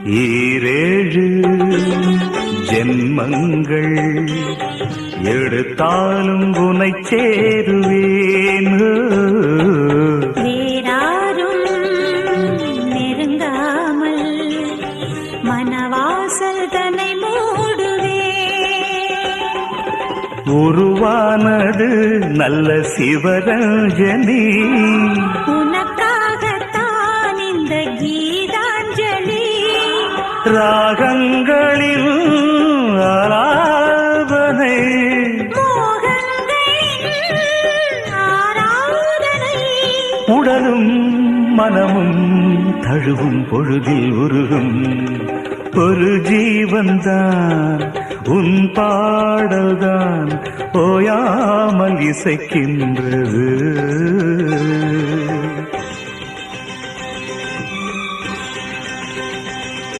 ஈரேழு ஜென்மங்கள் எடுத்தாலும் உனை சேருவேன். வேறாரும் நெருங்காமல் மனவாசல் தன்னை மூடுவே. உருவானது நல்ல சிவரஞ்சனி, உனக்காகத்தான் இந்த கீதாஞ்சலி. ராகங்களில் ஆராதனை, உடலும் மனமும் தழுவும் பொழுதில் உருகும் ஒரு ஜீவன்தான் உன் பாடல்தான் ஓயாமல் இசைக்கின்றது.